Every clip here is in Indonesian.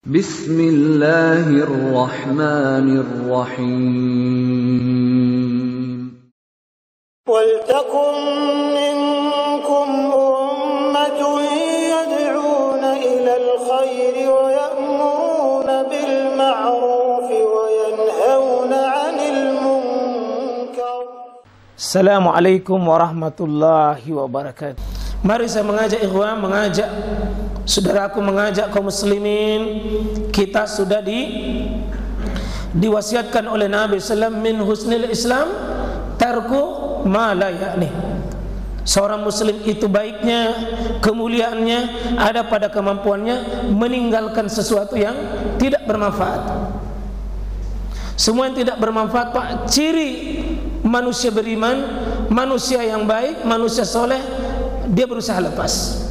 Bismillahirrahmanirrahim. Waltakum minkum ummatun yad'una ilal khairi wa ya'muruna bil ma'rufi wa yanhauna 'anil munkar. Assalamualaikum warahmatullahi wabarakatuh. Mari saya mengajak ikhwan, mengajak saudaraku, mengajak kaum muslimin. Kita sudah diwasiatkan oleh Nabi sallallahu min husnil Islam tarku ma la ya'ni. Seorang muslim itu baiknya, kemuliaannya ada pada kemampuannya meninggalkan sesuatu yang tidak bermanfaat. Semua yang tidak bermanfaat, Pak, ciri manusia beriman, manusia yang baik, manusia soleh, dia berusaha lepas.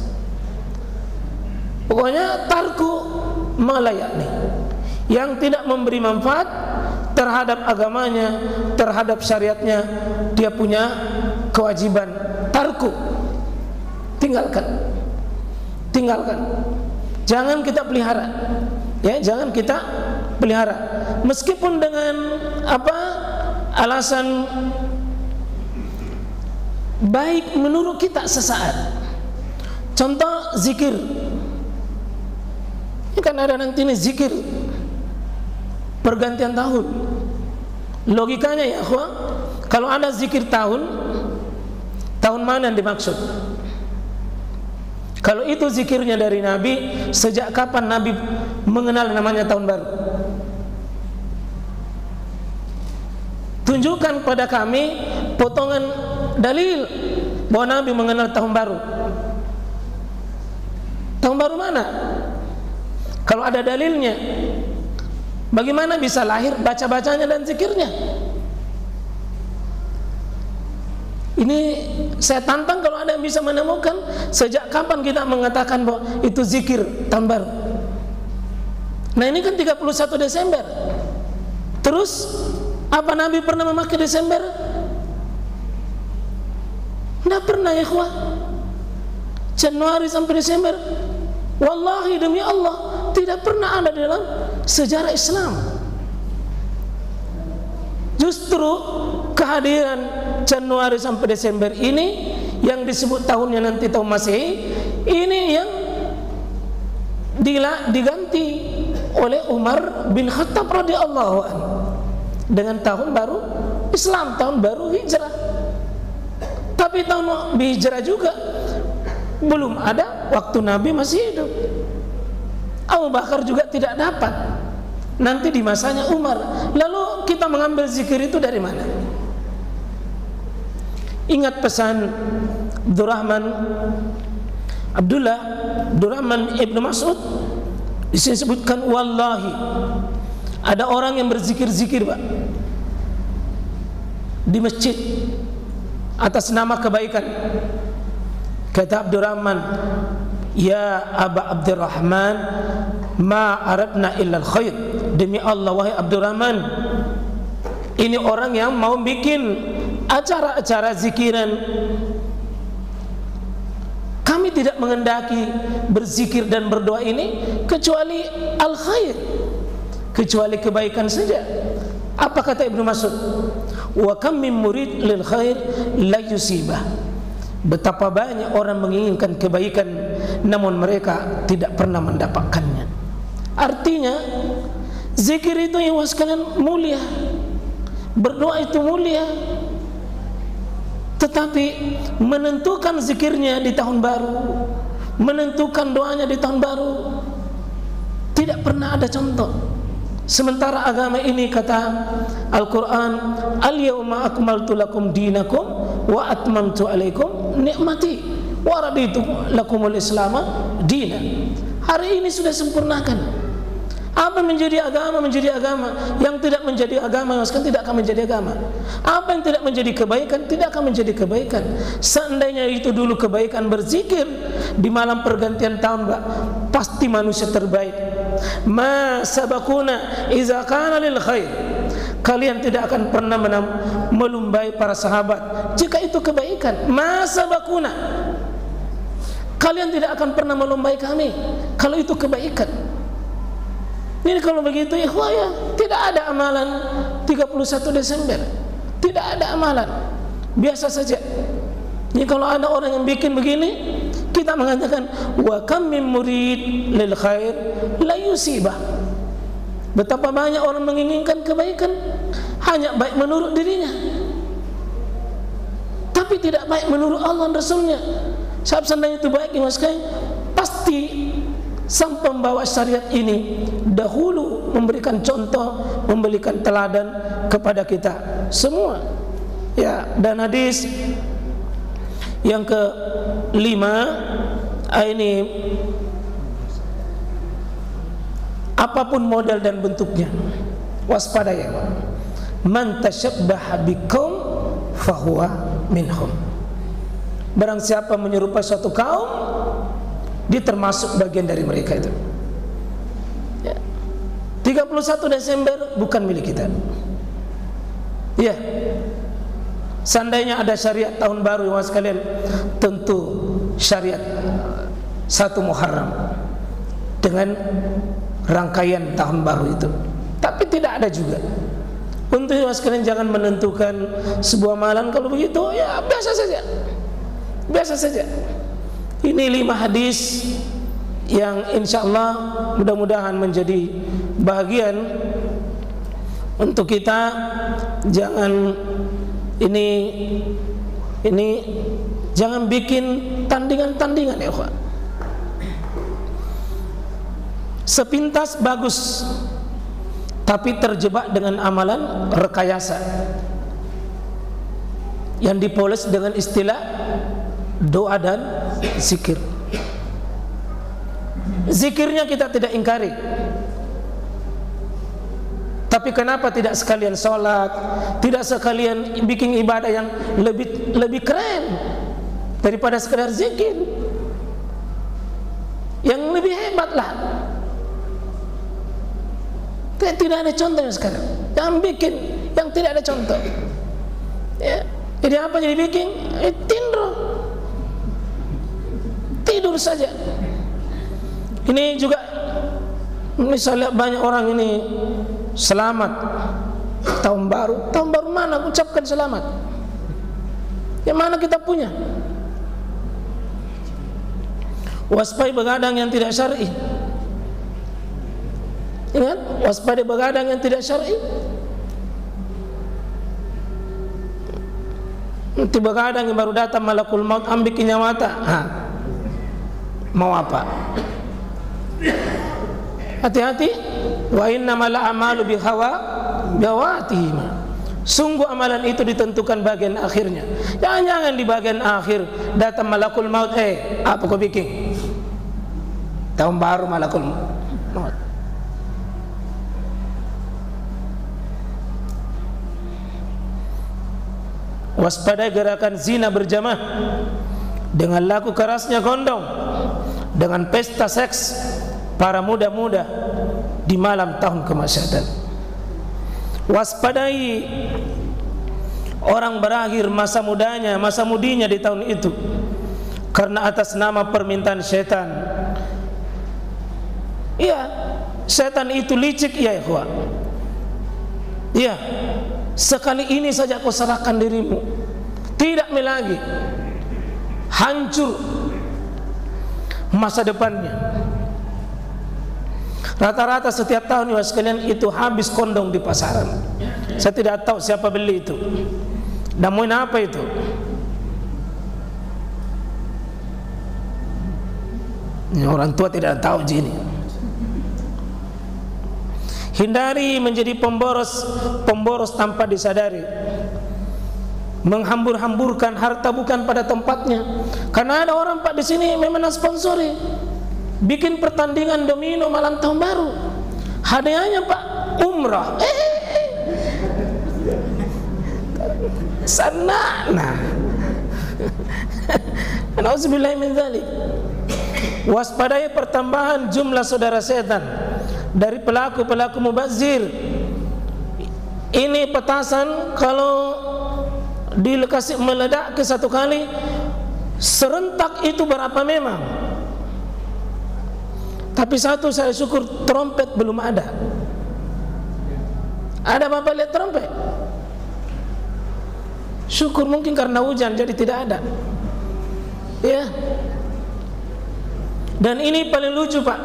Pokoknya tarku malayakni, yang tidak memberi manfaat terhadap agamanya, terhadap syariatnya, dia punya kewajiban tarku, tinggalkan. Jangan kita pelihara, ya, jangan kita pelihara, meskipun dengan alasan baik menurut kita sesaat. Contoh zikir. Ini kan ada nanti nih zikir pergantian tahun. Logikanya ya akhwah, kalau ada zikir tahun mana yang dimaksud? Kalau itu zikirnya dari Nabi, sejak kapan Nabi mengenal namanya tahun baru? Tunjukkan pada kami potongan dalil bahwa Nabi mengenal tahun baru. Tahun baru mana? Kalau ada dalilnya, bagaimana bisa lahir baca-bacanya dan zikirnya? Ini saya tantang kalau ada yang bisa menemukan sejak kapan kita mengatakan bahwa itu zikir tahun baru. Nah, ini kan 31 Desember. Terus apa Nabi pernah memakai Desember? Tidak pernah ya ikhwah. Januari sampai Desember, wallahi demi Allah, tidak pernah ada dalam sejarah Islam. Justru kehadiran Januari sampai Desember ini yang disebut tahunnya nanti tahun Masehi, ini yang diganti oleh Umar bin Khattab radhiyallahu anhu dengan tahun baru Islam, tahun baru Hijrah. Tapi tahun Hijrah juga belum ada waktu Nabi masih hidup. Abu Bakar juga tidak dapat, nanti di masanya Umar. Lalu kita mengambil zikir itu dari mana? Ingat pesan Abdurrahman ibnu Mas'ud. Di sini sebutkan, wallahi, ada orang yang berzikir-zikir, Pak, di masjid atas nama kebaikan. Kata Abdurrahman, ya Aba Abdurrahman, ma aradna illa al-khair. Demi Allah, wahai Abdurrahman, ini orang yang mau bikin acara-acara zikiran. Kami tidak mengendaki berzikir dan berdoa ini kecuali al-khair, kecuali kebaikan saja. Apa kata Ibnu Mas'ud? Wa kam min murid lil khair la yusibah. Betapa banyak orang menginginkan kebaikan namun mereka tidak pernah mendapatkannya. Artinya zikir itu yang sekalian mulia, berdoa itu mulia, tetapi menentukan zikirnya di tahun baru, menentukan doanya di tahun baru, tidak pernah ada contoh. Sementara agama ini, kata Al-Quran, al-yawma akmaltu lakum dinakum wa atmamtu alaikum nikmati wa raditu lakumul islama dina. Hari ini sudah sempurnakan. Apa menjadi agama? Menjadi agama. Yang tidak menjadi agama, maksudnya tidak akan menjadi agama. Apa yang tidak menjadi kebaikan, tidak akan menjadi kebaikan. Seandainya itu dulu kebaikan berzikir di malam pergantian tahun, Pak, pasti manusia terbaik. Ma sabakuna iza kana lil khair. Kalian tidak akan pernah melumbai para sahabat jika itu kebaikan. Ma sabakuna. Kalian tidak akan pernah melumbai kami kalau itu kebaikan. Ini kalau begitu ikhwah ya, tidak ada amalan 31 Desember. Tidak ada amalan. Biasa saja. Ini kalau ada orang yang bikin begini, kita mengatakan wa kam min murid lil khair la yusibah. Betapa banyak orang menginginkan kebaikan, hanya baik menurut dirinya, tapi tidak baik menurut Allah dan Rasulnya. Sebab seandainya itu baik, pasti sang pembawa syariat ini dahulu memberikan contoh, memberikan teladan kepada kita semua. Ya, dan hadis yang kelima ini, apapun model dan bentuknya, waspada ya. Man tashabbaha biqaum fahuwa minhum. Barang siapa menyerupai suatu kaum, dia termasuk bagian dari mereka itu. Ya. 31 Desember bukan milik kita. Ya. Seandainya ada syariat tahun baru ya sekalian, tentu syariat 1 Muharram dengan rangkaian tahun baru itu. Tapi tidak ada juga. Untuk ya sekalian jangan menentukan sebuah malam kalau begitu, ya biasa saja. Biasa saja. Ini 5 hadis yang insya Allah mudah-mudahan menjadi bahagian untuk kita. Jangan ini jangan bikin tandingan-tandingan ya Pak. Sepintas bagus, tapi terjebak dengan amalan rekayasa yang dipoles dengan istilah doa dan zikir. Zikirnya kita tidak ingkari, tapi kenapa tidak sekalian sholat, tidak sekalian bikin ibadah yang lebih keren daripada sekedar zikir, yang lebih hebat lah. Tidak ada contohnya sekarang. Yang bikin yang tidak ada contoh. Ya. Jadi apa jadi bikin? Tidur saja. Ini juga misalnya banyak orang ini selamat tahun baru. Tahun baru mana ucapkan selamat? Yang mana kita punya? Waspada begadang yang tidak syar'i. Ingat, waspada begadang yang tidak syar'i. Nanti begadang yang baru datang malakul maut ambil nyawata. Mau apa? Hati-hati. Wa innamal a'malu bihawatihi. Sungguh amalan itu ditentukan bagian akhirnya. Jangan di bagian akhir datang malakul maut, apa kau bikin? Tahun baru malakul maut. Waspadai gerakan zina berjamaah, dengan laku kerasnya gondong, dengan pesta seks para muda-muda di malam tahun kemasyhatan. Waspadai orang berakhir masa mudanya, masa mudinya di tahun itu karena atas nama permintaan setan. Iya, setan itu licik ya ikhwan. Iya. Sekali ini saja kau serahkan dirimu, tidak lagi, hancur masa depannya. Rata-rata setiap tahun ya sekalian itu habis kondom di pasaran. Saya tidak tahu siapa beli itu. Namun apa itu? Ini orang tua tidak tahu ini. Hindari menjadi pemboros tanpa disadari, menghambur-hamburkan harta bukan pada tempatnya. Karena ada orang Pak di sini memang sponsori, bikin pertandingan domino malam tahun baru, hadiahnya Pak umrah. Sana, Nauzubillah min dzalik. Waspadai pertambahan jumlah saudara setan dari pelaku-pelaku mubazir. Ini petasan kalau dilekasi meledak ke satu kali serentak itu berapa memang, Tapi satu saya syukur, trompet belum ada. Ada Bapak lihat trompet? Syukur, mungkin karena hujan jadi tidak ada. Ya. Dan ini paling lucu Pak.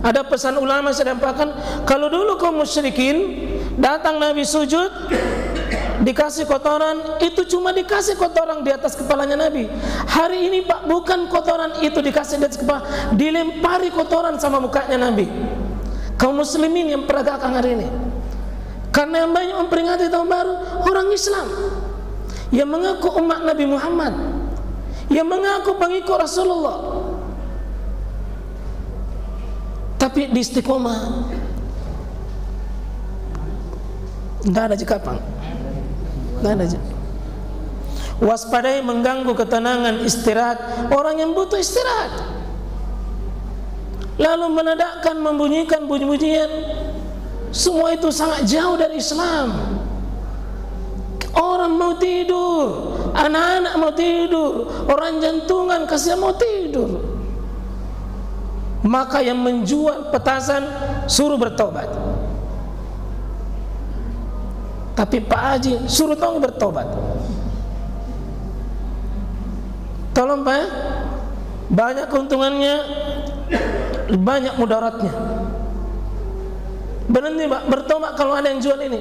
Ada pesan ulama saya dampakkan, kalau dulu kaum musyrikin datang Nabi sujud, dikasih kotoran, itu cuma dikasih kotoran di atas kepalanya Nabi. Hari ini Pak, bukan kotoran itu dikasih di atas kepala, dilempari kotoran sama mukanya Nabi. Kaum muslimin yang peragakan hari ini, karena yang banyak memperingati tahun baru orang Islam yang mengaku umat Nabi Muhammad, yang mengaku pengikut Rasulullah, tapi di istiqomah tidak ada jekapang, tidak ada. Waspadai mengganggu ketenangan istirahat orang yang butuh istirahat, lalu menedakkan membunyikan bunyi-bunyian. Semua itu sangat jauh dari Islam. Orang mau tidur, anak-anak mau tidur, orang jantungan kasihan mau tidur. Maka yang menjual petasan suruh bertobat. Tapi Pak Haji suruh tahu bertobat. Tolong Pak, banyak keuntungannya, banyak mudaratnya. Berhenti Pak, bertobat kalau ada yang jual ini.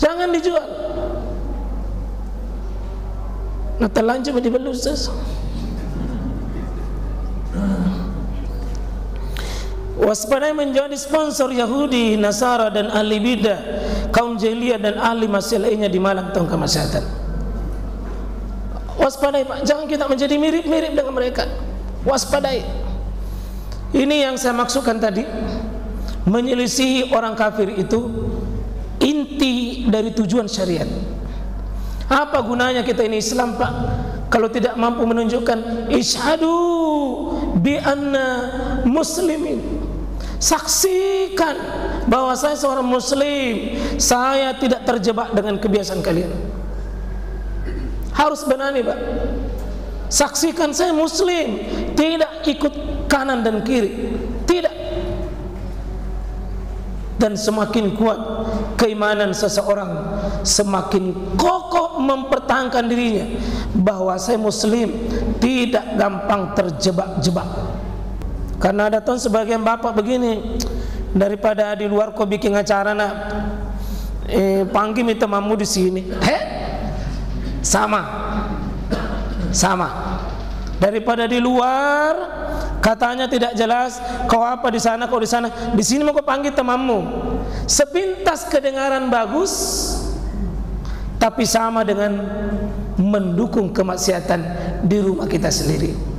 Jangan dijual. Nah terlanjur dibelus. Waspadai menjadi sponsor Yahudi, Nasara dan ahli bidah, kaum jahiliyah dan ahli maksiat lainnya di malam tahun kemaksiatan. Waspadai Pak, jangan kita menjadi mirip-mirip dengan mereka. Waspadai. Ini yang saya maksudkan tadi, menyelisihi orang kafir itu inti dari tujuan syariat. Apa gunanya kita ini Islam Pak, kalau tidak mampu menunjukkan isyhadu bi anna muslimin, saksikan bahwa saya seorang muslim, saya tidak terjebak dengan kebiasaan kalian. Harus berani Pak, saksikan saya muslim, tidak ikut kanan dan kiri, tidak. Dan semakin kuat keimanan seseorang, semakin kokoh mempertahankan dirinya bahwa saya muslim, tidak gampang terjebak-jebak. Karena ada tuh sebagian bapak begini, daripada di luar kau bikin acara nak, panggil temanmu di sini, sama, daripada di luar katanya tidak jelas, kau apa di sana, kau di sana, di sini mau kau panggil temanmu, sepintas kedengaran bagus, tapi sama dengan mendukung kemaksiatan di rumah kita sendiri.